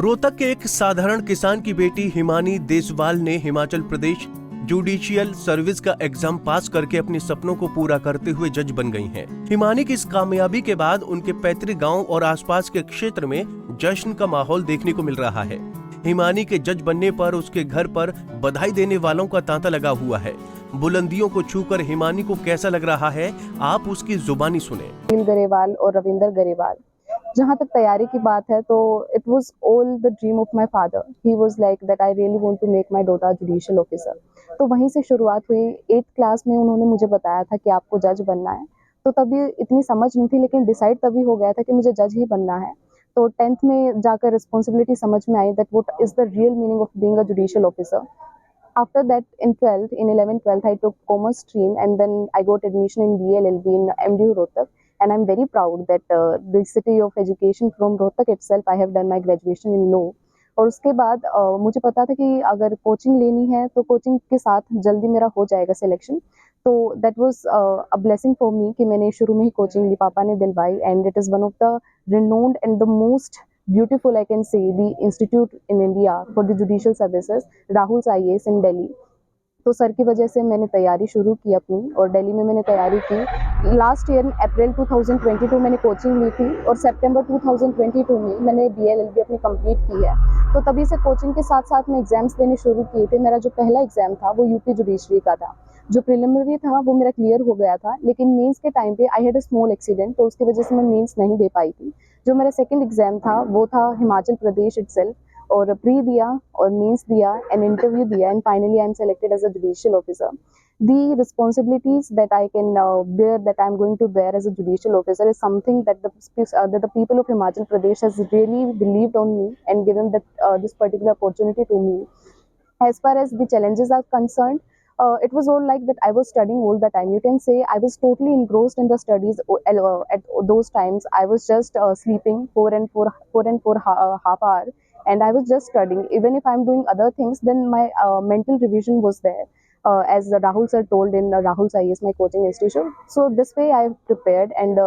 रोहतक के एक साधारण किसान की बेटी हिमानी देसवाल ने हिमाचल प्रदेश जुडिशियल सर्विस का एग्जाम पास करके अपने सपनों को पूरा करते हुए जज बन गई हैं। हिमानी की इस कामयाबी के बाद उनके पैतृक गांव और आसपास के क्षेत्र में जश्न का माहौल देखने को मिल रहा है। हिमानी के जज बनने पर उसके घर पर बधाई देने वालों का तांता लगा हुआ है। बुलंदियों को छूकर हिमानी को कैसा लग रहा है, आप उसकी जुबानी सुने। अनिल गरेवाल और रविंदर गरेवाल, जहाँ तक तैयारी की बात है तो it was all the dream of my father. He was like that I really want to make my daughter judicial officer. तो वहीं से शुरुआत हुई। 8th क्लास में उन्होंने मुझे बताया था कि आपको जज बनना है। तो तभी इतनी समझ नहीं थी, लेकिन डिसाइड तभी हो गया था कि मुझे जज ही बनना है। तो 10th में जाकर रिस्पॉन्सिबिलिटी समझ में आई that what is the real meaning of being a judicial officer. After that, in 11th, 12th, I took commerce stream, and then I got admission in BLLB in MDU Rohtak, and I'm very proud that the city of education from Rohtak itself, I have done my graduation in law. और उसके बाद मुझे पता था कि अगर coaching लेनी है तो कोचिंग के साथ जल्दी मेरा हो जाएगा सिलेक्शन। तो that was a blessing for me कि मैंने शुरू में ही कोचिंग ली, पापा ने दिलवाई, and it is one of the renowned and the most beautiful, I can say, the institute in India for the judicial services, Rahul's IAS in Delhi. तो sir की वजह से मैंने तैयारी शुरू की अपनी, और दिल्ली में मैंने तैयारी की। लास्ट ईयर अप्रैल 2022 मैंने कोचिंग ली थी, और सितंबर 2022 में मैंने BLLB अपनी कंप्लीट की है। तो तभी से कोचिंग के साथ साथ मैं एग्जाम्स देने शुरू किए थे। मेरा जो पहला एग्जाम था वो यूपी जुडिशरी का था। जो प्रिलिमिनरी था वो मेरा क्लियर हो गया था, लेकिन मेंस के टाइम पे I had a small accident, तो उसकी वजह से मैं मेंस नहीं दे पाई थी। जो मेरा सेकंड एग्जाम था वो था हिमाचल प्रदेश इटसेल्फ, और प्री दिया और मेंस दिया एंड इंटरव्यू दिया, and finally I am selected as a judicial officer. The responsibilities that I can bear, that I am going to bear as a judicial officer, is something that the people of Himachal Pradesh has really believed on me and given that this particular opportunity to me. As far as the challenges are concerned, it was all like that I was studying all the time. You can say I was totally engrossed in the studies at those times. I was just sleeping 4 half hour, and I was just studying. Even if I'm doing other things, then my mental revision was there. As Rahul sir told in Rahul's IAS, my coaching institution. So this way I have prepared, and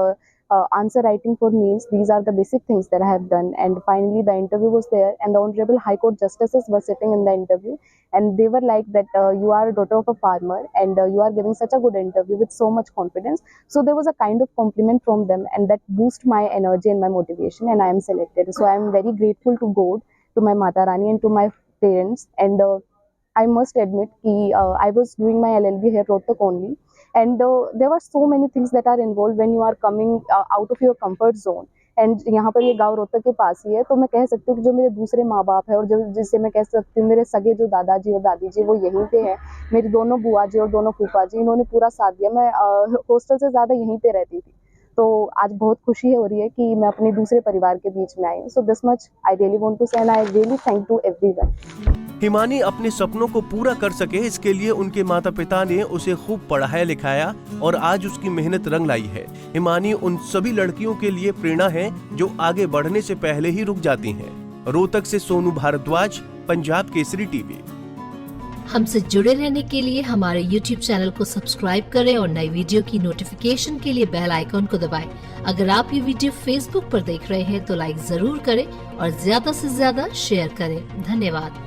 answer writing for means, these are the basic things that I have done. And finally the interview was there, and the Honorable High Court Justices were sitting in the interview, and they were like that you are a daughter of a farmer, and you are giving such a good interview with so much confidence. So there was a kind of compliment from them, and that boosted my energy and my motivation, and I am selected. So I am very grateful to God, to my Mata Rani, and to my parents. And I must admit that I was doing my LLB here Rohtak only, and there were so many things that are involved when you are coming out of your comfort zone. And यहाँ पर ये गांव रोहतक के पास ही है, तो मैं कह सकती हूँ कि जो मेरे दूसरे माँ बाप है, और जो जिससे मैं कह सकती हूँ मेरे सगे जो दादाजी और दादी जी, वो यहीं पे है। मेरी दोनों बुआ जी और दोनों फूफा जी, इन्होंने पूरा साथ दिया। मैं हॉस्टल से ज़्यादा यहीं पे रहती थी, तो आज बहुत खुशी हो रही है कि मैं अपने दूसरे परिवार के बीच में आई हूँ। So this much I really want to say, and I really thank to everyone. Himani अपने सपनों को पूरा कर सके, इसके लिए उनके माता पिता ने उसे खूब पढ़ाया लिखाया, और आज उसकी मेहनत रंग लाई है। हिमानी उन सभी लड़कियों के लिए प्रेरणा है जो आगे बढ़ने से पहले ही रुक जाती हैं। रोहतक से सोनू भारद्वाज, पंजाब केसरी टीवी। हमसे जुड़े रहने के लिए हमारे YouTube चैनल को सब्सक्राइब करें और नई वीडियो की नोटिफिकेशन के लिए बेल आइकॉन को दबाएं। अगर आप ये वीडियो Facebook पर देख रहे हैं तो लाइक जरूर करें और ज्यादा से ज्यादा शेयर करें। धन्यवाद।